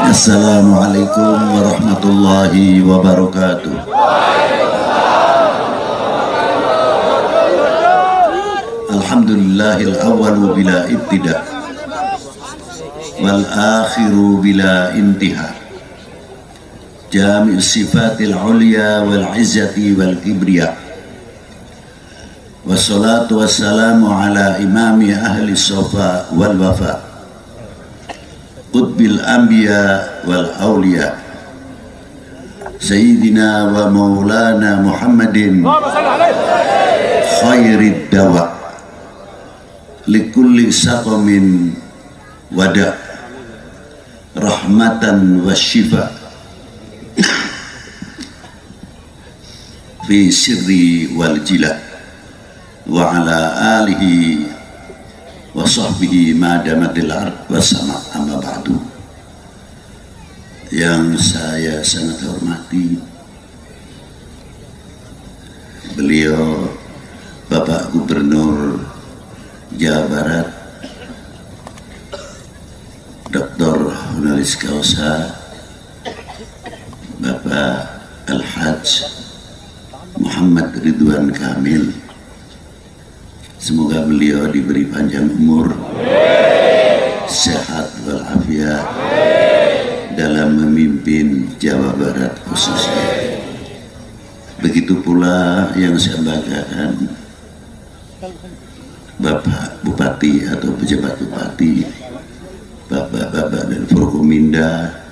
Assalamualaikum warahmatullahi wabarakatuh. Alhamdulillahil awwalu bila ibtida wal akhiru bila intiha. Jami'us sifatil ulya wal izzati wal kibriya. Wassalatu wassalamu ala imami ahli sofa wal wafa. Qutbil anbiya wal awliya Sayyidina wa maulana Muhammadin khairid dawa likulli saqamin wada rahmatan wa shifa fi sirri wal jila wa ala alihi wa sahbihi madamatil ard wa sama amma ba'du. Yang saya sangat hormati beliau Bapak Gubernur Jawa Barat Dr. Honoris Causa Bapak Al-Hajj Muhammad Ridwan Kamil. Semoga beliau diberi panjang umur, sehat walafiat dalam memimpin Jawa Barat khususnya. Begitu pula yang saya banggakan Bapak Bupati atau pejabat Bupati, Bapak-bapak dan Forkominda,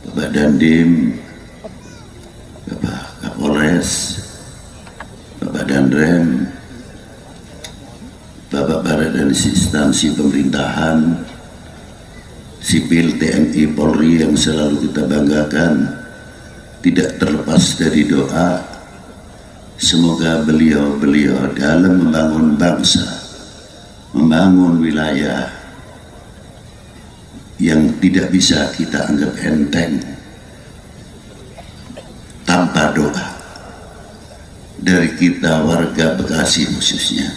Bapak Dandim, Bapak Kapolres, Bapak Danrem, Bapak-bapak dan instansi pemerintahan, sipil, TNI, Polri yang selalu kita banggakan, tidak terlepas dari doa. Semoga beliau-beliau dalam membangun bangsa, membangun wilayah yang tidak bisa kita anggap enteng tanpa doa dari kita warga Bekasi khususnya,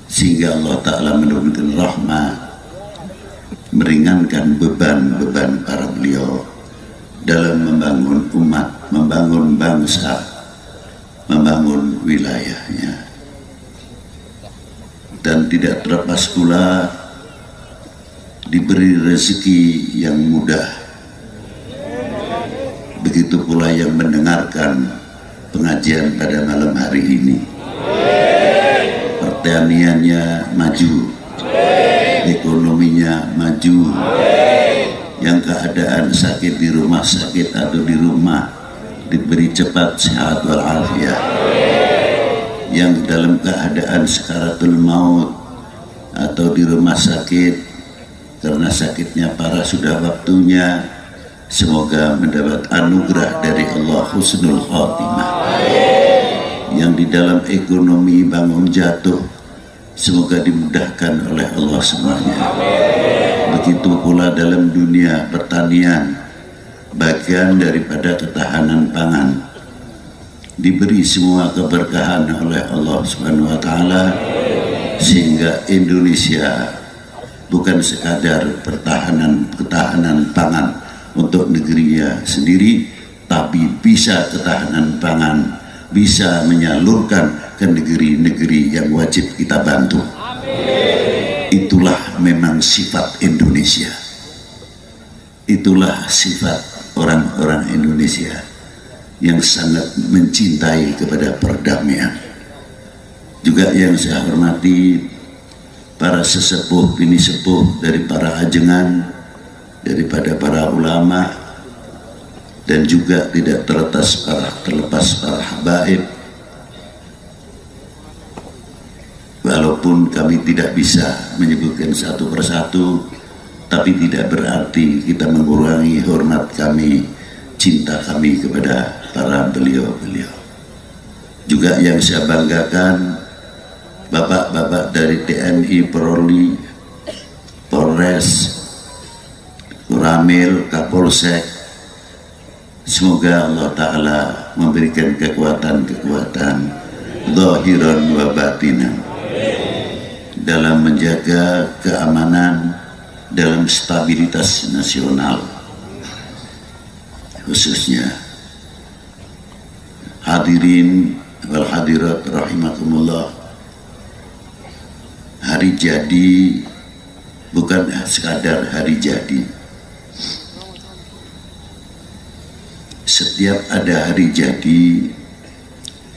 sehingga Allah Ta'ala menurunkan rahmat, meringankan beban-beban para beliau dalam membangun umat, membangun bangsa, membangun wilayahnya. Dan tidak terlepas pula diberi rezeki yang mudah. Begitu pula yang mendengarkan pengajian pada malam hari ini. Pertaniannya maju, ekonominya maju, yang keadaan sakit di rumah sakit atau di rumah diberi cepat sehat walafiat, yang dalam keadaan sakaratul maut atau di rumah sakit karena sakitnya parah sudah waktunya, semoga mendapat anugerah dari Allah husnul khotimah. Yang di dalam ekonomi bangun jatuh, semoga dimudahkan oleh Allah semuanya. Begitu pula dalam dunia pertanian, bagian daripada ketahanan pangan, diberi semua keberkahan oleh Allah Subhanahu wa Ta'ala, sehingga Indonesia bukan sekadar ketahanan pangan untuk negerinya sendiri, tapi bisa ketahanan pangan bisa menyalurkan ke negeri-negeri yang wajib kita bantu. Itulah memang sifat Indonesia. Itulah sifat orang-orang Indonesia yang sangat mencintai kepada perdamaian. Juga yang saya hormati para sesepuh, bini sepuh dari para ajengan, daripada para ulama, dan juga tidak terlepas para habaib. Walaupun kami tidak bisa menyebutkan satu persatu, tapi tidak berarti kita mengurangi hormat kami, cinta kami kepada para beliau-beliau. Juga yang saya banggakan, bapak-bapak dari TNI, Polri, Polres, Koramil, Kapolsek. Semoga Allah Ta'ala memberikan kekuatan-kekuatan zahiran wa batinan dalam menjaga keamanan, dalam stabilitas nasional. Khususnya hadirin wal hadirat rahimakumullah, hari jadi bukan sekadar hari jadi. Setiap ada hari jadi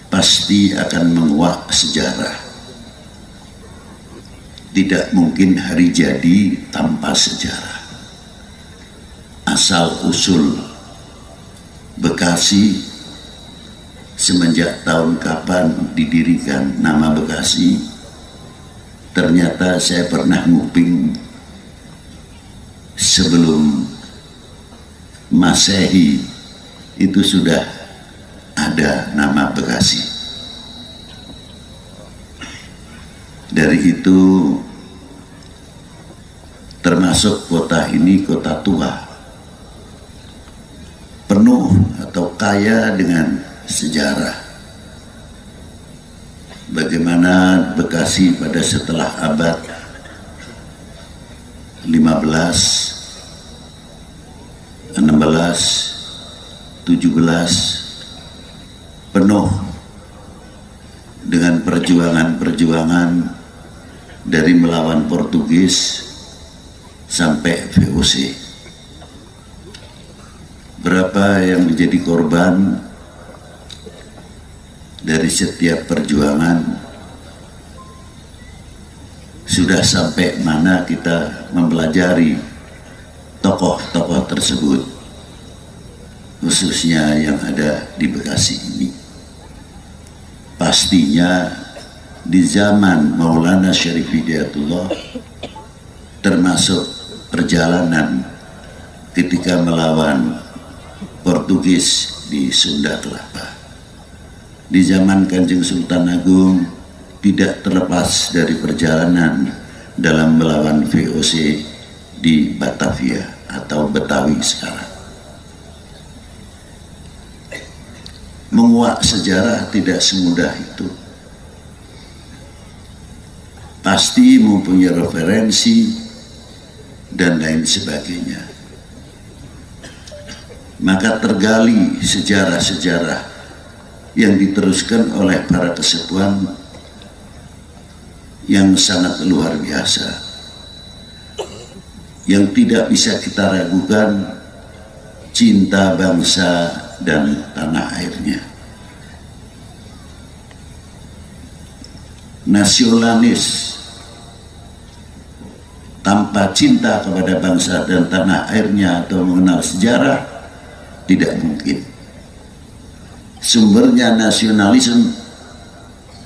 pasti akan menguak sejarah. Tidak mungkin hari jadi tanpa sejarah. Asal usul Bekasi semenjak tahun kapan didirikan nama Bekasi, ternyata saya pernah nguping sebelum Masehi itu sudah ada nama Bekasi. Dari itu termasuk kota ini kota tua, penuh atau kaya dengan sejarah. Bagaimana Bekasi pada setelah abad 15, 16, 17 penuh dengan perjuangan-perjuangan dari melawan Portugis sampai VOC. Berapa yang menjadi korban dari setiap perjuangan, sudah sampai mana kita mempelajari tokoh-tokoh tersebut, khususnya yang ada di Bekasi ini. Pastinya di zaman Maulana Syarif Hidayatullah, termasuk perjalanan ketika melawan Portugis di Sunda Kelapa. Di zaman Kanjeng Sultan Agung tidak terlepas dari perjalanan dalam melawan VOC di Batavia atau Betawi sekarang. Menguak sejarah tidak semudah itu. Pasti mempunyai referensi dan lain sebagainya. Maka tergali sejarah-sejarah yang diteruskan oleh para kesepuhan yang sangat luar biasa, yang tidak bisa kita ragukan cinta bangsa dan tanah airnya. Nasionalis tanpa cinta kepada bangsa dan tanah airnya atau mengenal sejarah tidak mungkin. Sumbernya nasionalisme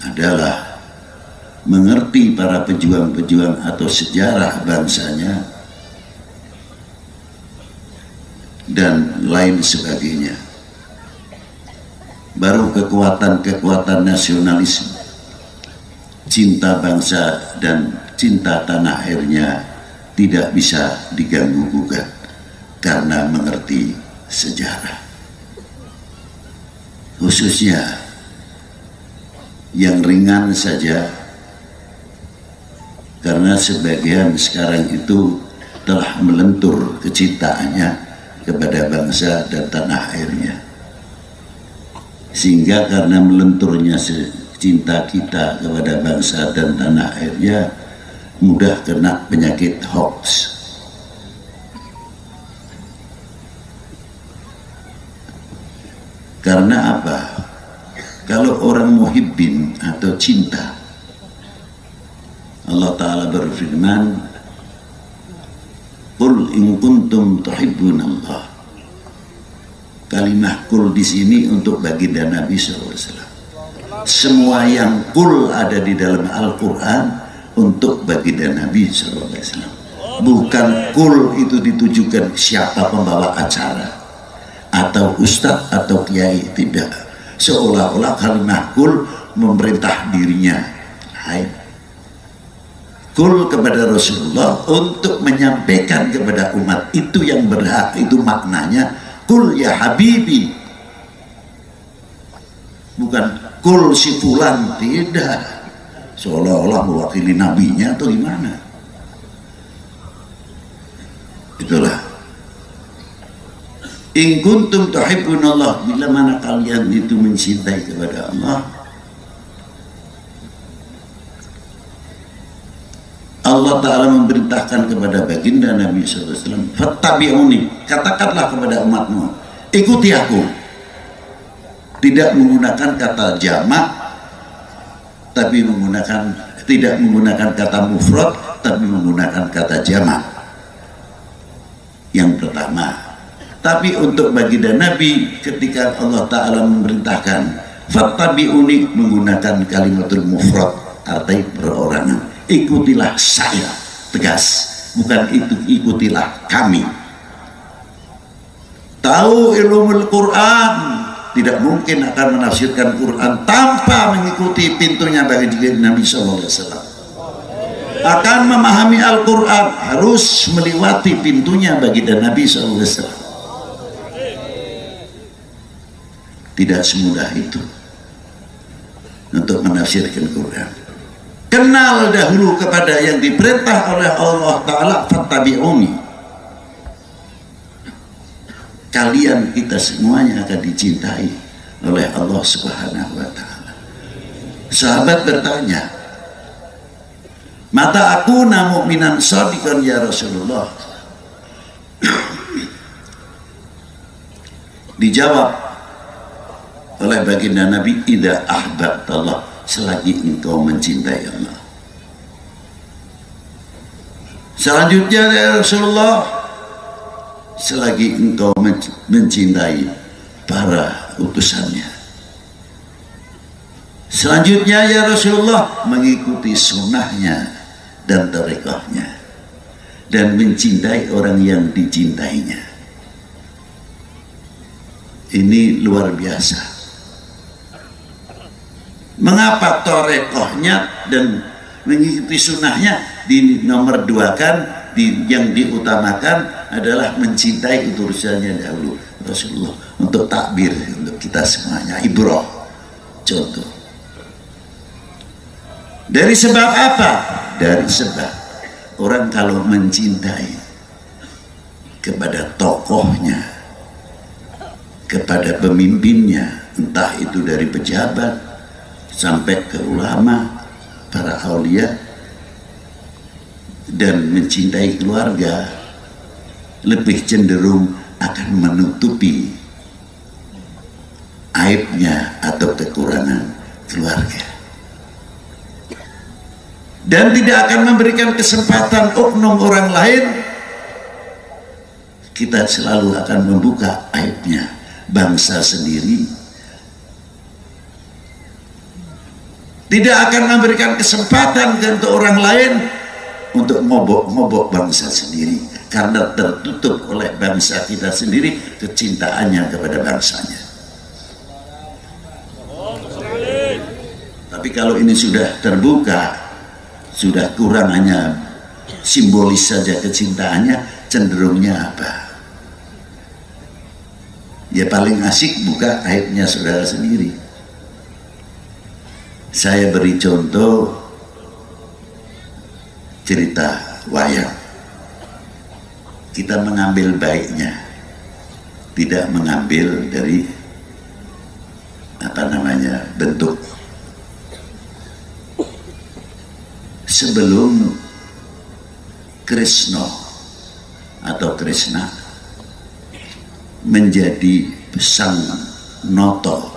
adalah mengerti para pejuang-pejuang atau sejarah bangsanya dan lain sebagainya. Baru kekuatan-kekuatan nasionalisme, cinta bangsa dan cinta tanah airnya tidak bisa diganggu-gugat karena mengerti sejarah. Khususnya yang ringan saja, karena sebagian sekarang itu telah melentur kecintaannya kepada bangsa dan tanah airnya, sehingga karena melenturnya cinta kita kepada bangsa dan tanah airnya mudah kena penyakit hoax. Karena apa? Kalau orang muhibbin atau cinta, Allah Ta'ala berfirman, "Qul in kuntum tuhibbunallah." Kalimah kul di sini untuk baginda Nabi SAW. Semua yang kul ada di dalam Al-Quran untuk baginda Nabi SAW. Bukan kul itu ditujukan siapa pembawa acara atau ustadz atau kiai, tidak. seolah-olah kalimat kul memerintah dirinya. Hai, kul kepada Rasulullah untuk menyampaikan kepada umat itu yang berhak, itu maknanya kul ya habibi, bukan kul si fulan, tidak, seolah-olah mewakili nabinya atau gimana. Itulah in kuntum tuhibbunallah, bila mana kalian itu mencintai kepada Allah, Allah Ta'ala memerintahkan kepada baginda Nabi SAW, fattabi'uni, katakanlah kepada umatmu, ikuti aku. Tidak menggunakan kata jamak, tapi tidak menggunakan kata mufrad, tapi menggunakan kata jamak. Yang pertama. Tapi untuk baginda Nabi, ketika Allah Ta'ala memerintahkan fattabi'uni, menggunakan kalimatul mufrad, arti perorangan, ikutilah saya, tegas, bukan itu ikutilah kami. Tahu ilmu Al-Quran, tidak mungkin akan menafsirkan Quran tanpa mengikuti pintunya baginda Nabi SAW. Akan memahami Al-Quran harus melewati pintunya baginda Nabi SAW. Tidak semudah itu untuk menafsirkan Quran. Kenal dahulu kepada yang diperintah oleh Allah Ta'ala, fattabi'uni. Kalian, kita semuanya akan dicintai oleh Allah Subhanahu wa Ta'ala. Sahabat bertanya, mata aku mu'minan shadiqan ya Rasulullah. Dijawab oleh baginda Nabi, idza ahbabtallah, selagi engkau mencintai Allah. Selanjutnya ya Rasulullah, selagi engkau mencintai para utusannya. Selanjutnya ya Rasulullah, mengikuti sunnahnya dan tarekahnya, dan mencintai orang yang dicintainya. Ini luar biasa. Mengapa torekohnya dan mengikuti sunnahnya di nomor dua kan, yang diutamakan adalah mencintai utusannya dahulu Rasulullah, untuk takbir untuk kita semuanya, ibrah, contoh. Dari sebab apa? Dari sebab orang kalau mencintai kepada tokohnya, kepada pemimpinnya, entah itu dari pejabat sampai ke ulama, para aulia, dan mencintai keluarga, lebih cenderung akan menutupi aibnya atau kekurangan keluarga, dan tidak akan memberikan kesempatan oknum orang lain. Kita selalu akan membuka aibnya bangsa sendiri, tidak akan memberikan kesempatan untuk orang lain untuk ngobok-ngobok bangsa sendiri, karena tertutup oleh bangsa kita sendiri kecintaannya kepada bangsanya. Tapi kalau ini sudah terbuka, sudah kurang hanya simbolis saja kecintaannya, cenderungnya apa? Ya paling asik buka aibnya saudara sendiri. Saya beri contoh cerita wayang. Kita mengambil baiknya, tidak mengambil dari bentuk. Sebelum Krishna atau Krishna menjadi sang noto,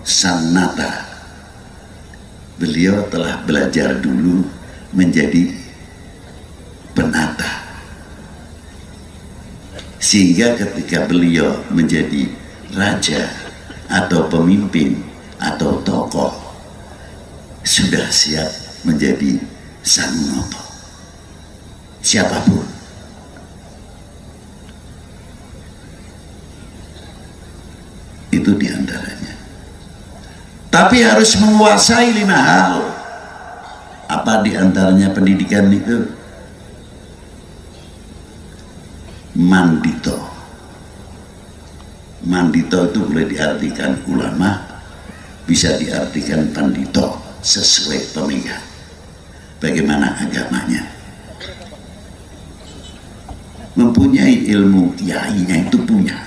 sang nata, beliau telah belajar dulu menjadi penata, sehingga ketika beliau menjadi raja atau pemimpin atau tokoh, sudah siap menjadi sang noto siapapun. Itu diantaranya. Tapi harus menguasai 5 hal. Apa diantaranya pendidikan itu? Mandito. Mandito itu boleh diartikan ulama, bisa diartikan pandito, sesuai pemegang bagaimana agamanya. Mempunyai ilmu, kiainya itu punya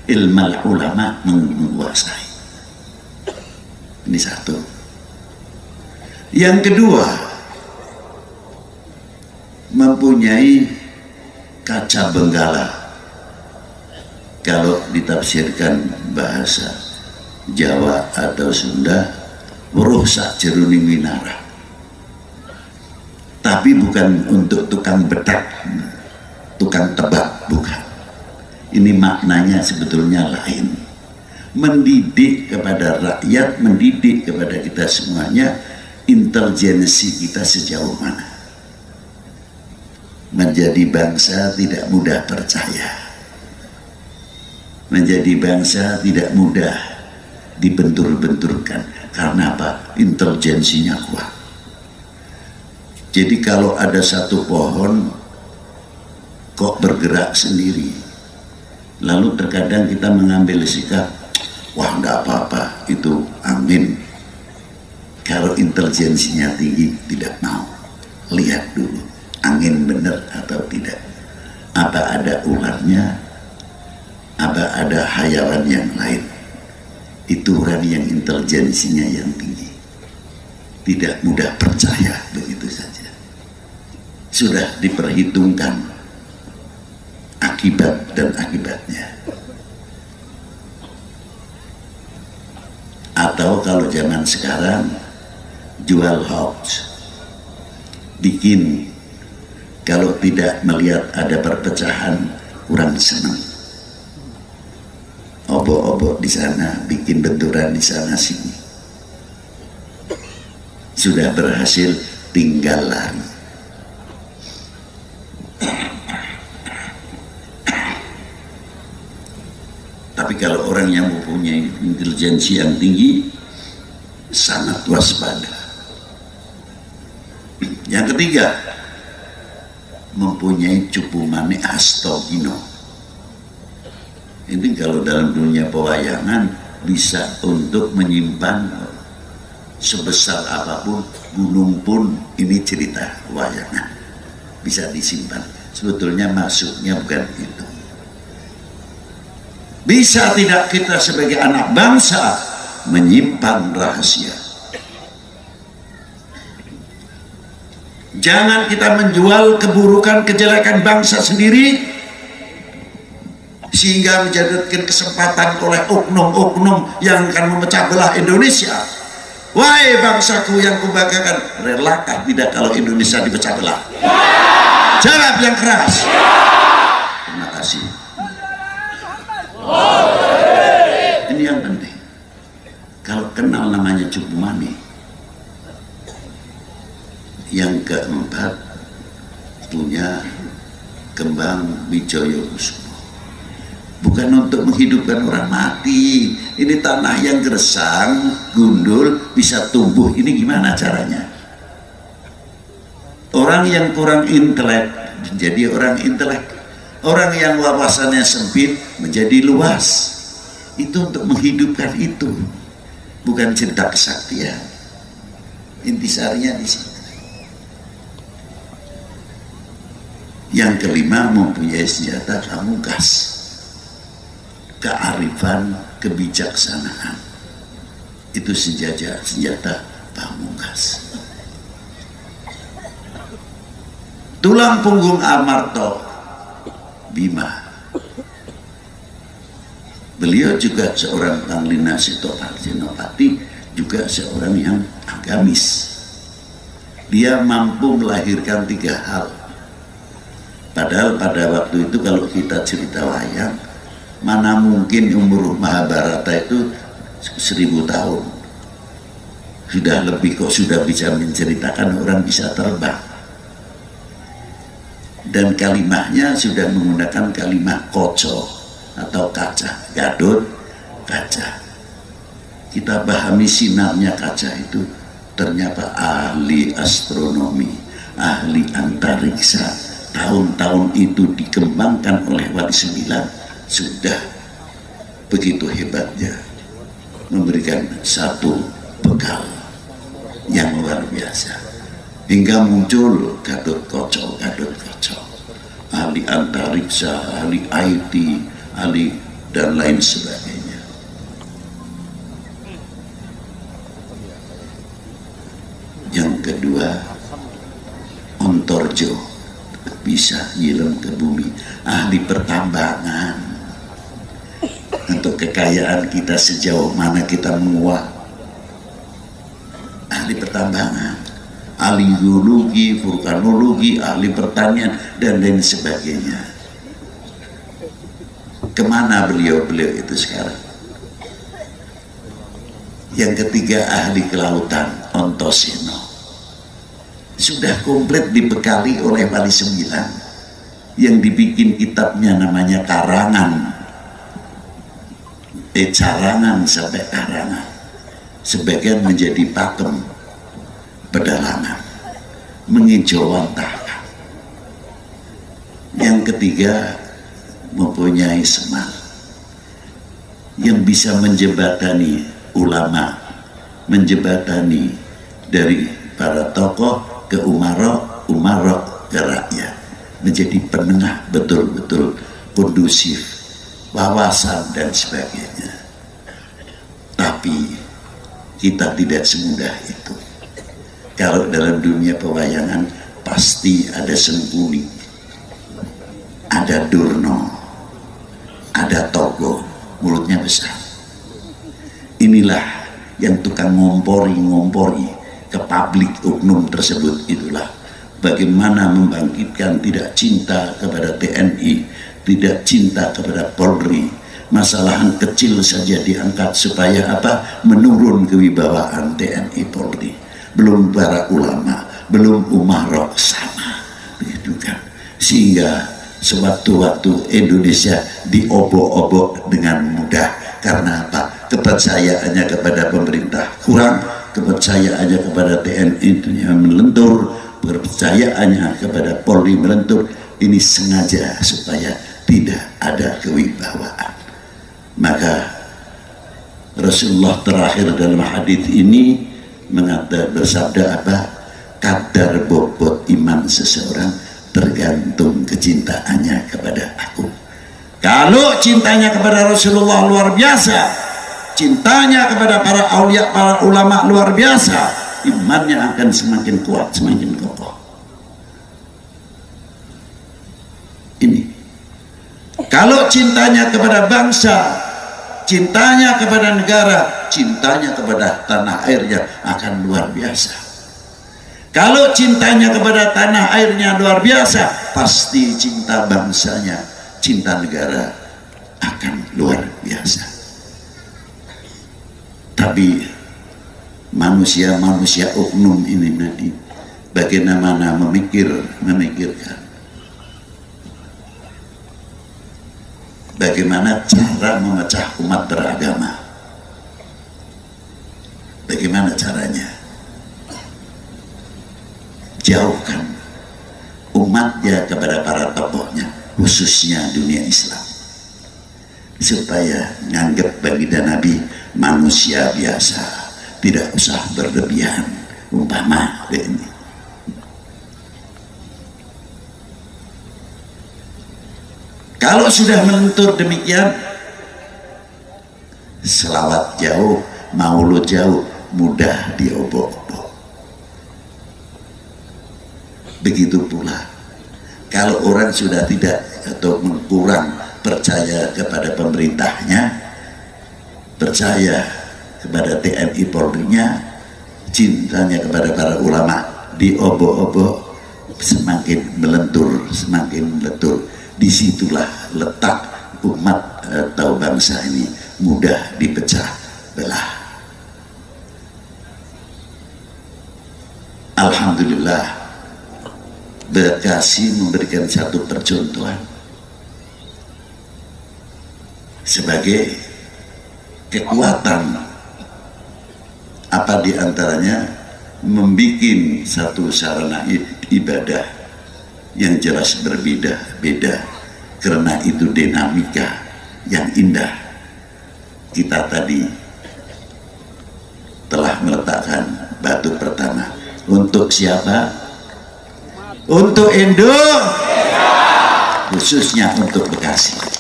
ilmu, ulama menguasai. Ini satu. Yang kedua, mempunyai kaca benggala. Kalau ditafsirkan bahasa Jawa atau Sunda, weruh sak jeroning winara. Tapi bukan untuk tukang bedak, tukang tebak, bukan. Ini maknanya sebetulnya lain. Mendidik kepada rakyat, mendidik kepada kita semuanya, intelijensi kita sejauh mana. Menjadi bangsa tidak mudah percaya. Menjadi bangsa tidak mudah dibentur-benturkan. Karena apa? Intelijensinya kuat. Jadi kalau ada satu pohon kok bergerak sendiri, lalu terkadang kita mengambil sikap, wah enggak apa-apa, itu angin. Kalau intelijensinya tinggi, tidak mau. Lihat dulu, angin benar atau tidak. Apa ada ularnya? Apa ada hayawan yang lain? Itu orang yang intelijensinya yang tinggi. Tidak mudah percaya begitu saja. Sudah diperhitungkan akibat dan akibatnya. Atau kalau zaman sekarang, jual hoax, bikin, kalau tidak melihat ada perpecahan kurang senang, obok-obok di sana, bikin benturan di sana sini, sudah berhasil tinggal lari. Tapi kalau orang yang mempunyai intelijensi yang tinggi, sangat waspada. Yang ketiga, mempunyai cupu mane astogino. Ini kalau dalam dunia pewayangan bisa untuk menyimpan sebesar apapun, gunung pun ini cerita wayangan bisa disimpan. Sebetulnya maksudnya bukan itu. Bisa tidak kita sebagai anak bangsa menyimpan rahasia? Jangan kita menjual keburukan, kejelekan bangsa sendiri sehingga menjadikan kesempatan oleh oknum-oknum yang akan memecah belah Indonesia. Wahai bangsaku yang kubanggakan, relakah tidak kalau Indonesia dipecah belah? Jawab yang keras. Terima kasih. Ini yang penting. Kalau kenal namanya cupu mane. Yang keempat, punya kembang Wijoyo Kusumo. Bukan untuk menghidupkan orang mati. Ini tanah yang gersang, gundul, bisa tumbuh. Ini gimana caranya? Orang yang kurang intelek menjadi orang intelek. Orang yang wawasannya sempit menjadi luas. Itu untuk menghidupkan itu. Bukan cerita kesaktian. Intisarinya di sini. Yang kelima, mempunyai senjata pamungkas, kearifan, kebijaksanaan. Itu senjata pamungkas. Tulang punggung Amarto Bima. Beliau juga seorang Panglima Senopati, juga seorang yang agamis. Dia mampu melahirkan 3 hal. Padahal pada waktu itu kalau kita cerita wayang, mana mungkin umur Mahabharata itu 1000 tahun. Sudah lebih kok sudah bisa menceritakan, orang bisa terbang. Dan kalimahnya sudah menggunakan kalimah koco atau kaca, gadut, kaca. kita pahami sinarnya kaca itu ternyata ahli astronomi, ahli antariksa. Tahun-tahun itu dikembangkan oleh Wali Sembilan, sudah begitu hebatnya memberikan satu bekal yang luar biasa, hingga muncul Gatot Kaca, ahli antariksa, ahli IT, ahli dan lain sebagainya. Yang kedua, Ontorjo, bisa nyilam ke bumi, ahli pertambangan. Untuk kekayaan kita sejauh mana kita menguak, ahli pertambangan, ahli geologi, vulkanologi, ahli pertanian dan lain sebagainya. Kemana beliau-beliau itu sekarang? Yang ketiga, ahli kelautan, Ontoseno, sudah komplit dibekali oleh Wali Sembilan, yang dibikin kitabnya namanya Karangan, carangan sampai karangan, sebagian menjadi pakem pedalangan, mengejawantahkan. Yang ketiga, mempunyai semar yang bisa menjembatani ulama, menjembatani dari para tokoh ke umarok ke rakyat, menjadi penengah betul-betul kondusif, wawasan dan sebagainya. Tapi kita tidak semudah itu. Kalau dalam dunia pewayangan pasti ada Sengkuni, ada Durno, ada Togo, mulutnya besar. Inilah yang tukang ngompori ke publik oknum tersebut. Itulah bagaimana membangkitkan tidak cinta kepada TNI, tidak cinta kepada Polri. Masalah kecil saja diangkat supaya apa? Menurun kewibawaan TNI Polri. Belum para ulama, belum umarok, sama begitu kan. Sehingga sewaktu-waktu Indonesia diobok-obok dengan mudah. Karena apa? Kepercayaannya kepada pemerintah kurang, kepercayaannya kepada TNI melentur, kepercayaannya kepada Polri melentur. Ini sengaja supaya tidak ada kewibawaan. Maka Rasulullah terakhir dalam hadis ini bersabda apa? Kadar bobot iman seseorang tergantung kecintaannya kepada aku. Kalau cintanya kepada Rasulullah luar biasa, cintanya kepada para aulia, para ulama luar biasa, imannya akan semakin kuat, semakin kokoh. Ini. Kalau cintanya kepada bangsa, cintanya kepada negara, cintanya kepada tanah airnya akan luar biasa. Kalau cintanya kepada tanah airnya luar biasa, pasti cinta bangsanya, cinta negara akan luar biasa. Tapi manusia-manusia oknum ini nanti bagaimana memikirkan bagaimana cara memecah umat beragama. Bagaimana caranya? Jauhkan umatnya kepada para tokohnya, khususnya dunia Islam, supaya nganggap baginda Nabi manusia biasa, tidak usah berlebihan. Umpama ini, kalau sudah melentur demikian, selawat jauh, maulud jauh, mudah diobok-obok. Begitu pula kalau orang sudah tidak atau kurang percaya kepada pemerintahnya, percaya kepada TNI Polri-nya, cintanya kepada para ulama diobok-obok, semakin melentur, semakin meletur. Disitulah letak umat atau bangsa ini mudah dipecah belah. Alhamdulillah, Bekasi memberikan satu percontohan sebagai kekuatan Apa diantaranya? Membikin satu sarana ibadah yang jelas berbeda-beda, karena itu dinamika yang indah. Kita tadi telah meletakkan batu pertama. Untuk siapa? Untuk Indonesia, khususnya untuk Bekasi.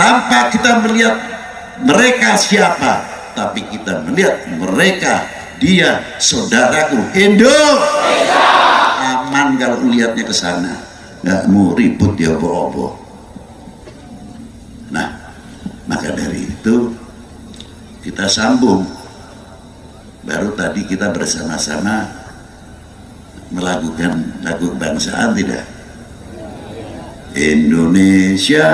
Tanpa kita melihat mereka siapa, tapi kita melihat mereka, dia saudaraku Indonesia. Aman kalau lihatnya ke sana, nggak mau ribut ya obo-obo. Nah, maka dari itu kita sambung. Baru tadi kita bersama-sama melakukan lagu kebangsaan, tidak? Indonesia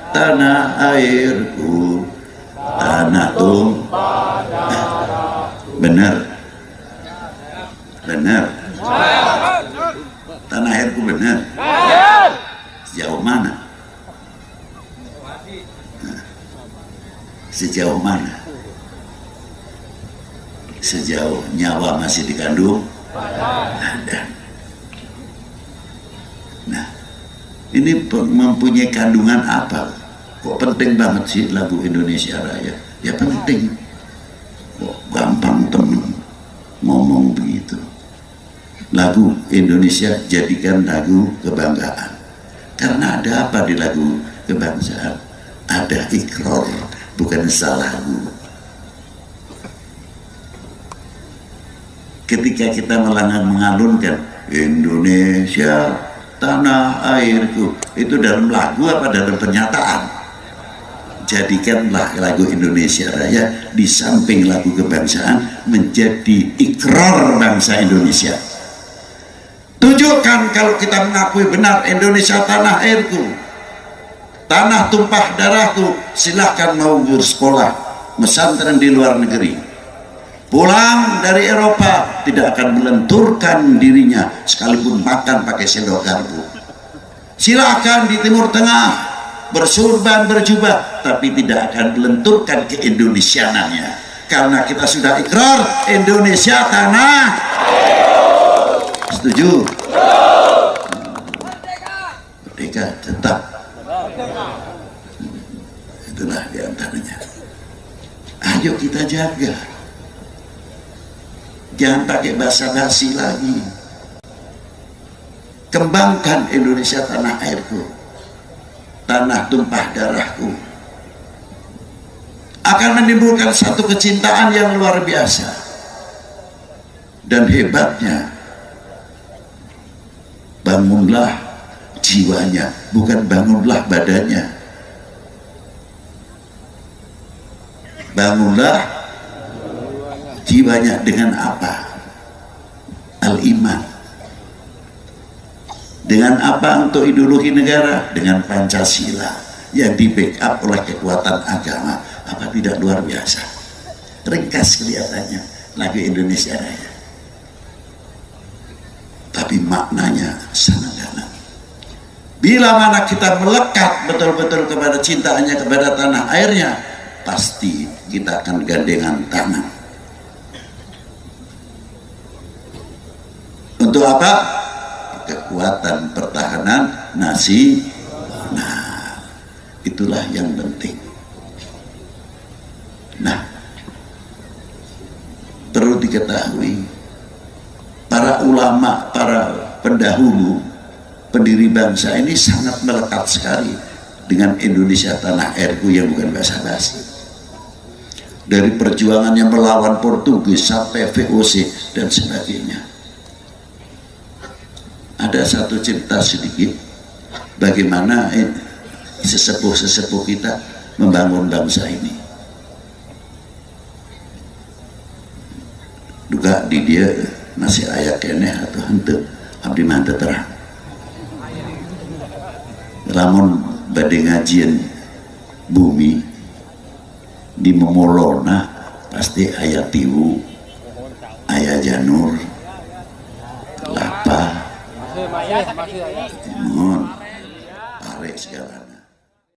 tanah airku, tanah tumpah darahku. Benar, benar. Tanah airku benar. Sejauh mana? Sejauh mana? Sejauh nyawa masih dikandung ada. Nah, ini mempunyai kandungan apa? Kok penting banget sih lagu Indonesia Raya? Ya penting. Kok gampang temen ngomong begitu. Lagu Indonesia jadikan lagu kebanggaan. Karena ada apa di lagu kebangsaan? Ada ikrar, bukan salah lagu. Ketika kita mengalunkan Indonesia tanah airku, itu dalam lagu apa dalam pernyataan? Jadikanlah lagu Indonesia Raya di samping lagu kebangsaan menjadi ikrar bangsa Indonesia. Tunjukkan kalau kita mengakui benar Indonesia tanah airku, tanah tumpah darahku. Silahkan mau bersekolah pesantren di luar negeri, pulang dari Eropa tidak akan melenturkan dirinya sekalipun makan pakai sendok garpu. Silakan di Timur Tengah bersurban berjubah, tapi tidak akan melenturkan keindonesianannya, karena kita sudah ikrar Indonesia tanah. Setuju? Merdeka tetap. Itulah diantaranya. Ayo kita jaga. Jangan pakai basa-basi lagi. Kembangkan Indonesia tanah airku, tanah tumpah darahku. Akan menimbulkan satu kecintaan yang luar biasa. Dan hebatnya, bangunlah jiwanya, bukan bangunlah badannya. Bangunlah jiwanya dengan apa? Al-iman. Dengan apa untuk ideologi negara? Dengan Pancasila yang di backup oleh kekuatan agama. Apa tidak luar biasa? Ringkas kelihatannya lagu Indonesia Raya, tapi maknanya sangat dalam. Bila mana kita melekat betul-betul kepada cintanya kepada tanah airnya, pasti kita akan gandengan tangan. Untuk apa? Kekuatan pertahanan nasional. Itulah yang penting. Nah, perlu diketahui, para ulama, para pendahulu, pendiri bangsa ini sangat melekat sekali dengan Indonesia tanah airku yang bukan basa-basi. Dari perjuangannya melawan Portugis sampai VOC dan sebagainya. Ada satu cerita sedikit bagaimana sesepuh-sesepuh kita membangun bangsa ini. Duga di dia masih ayat keneh atau henteu abdi mah terang. Lamun bade ngajian bumi di memolona pasti ayat tiwu, ayat janur, lapa, timun, pare segala.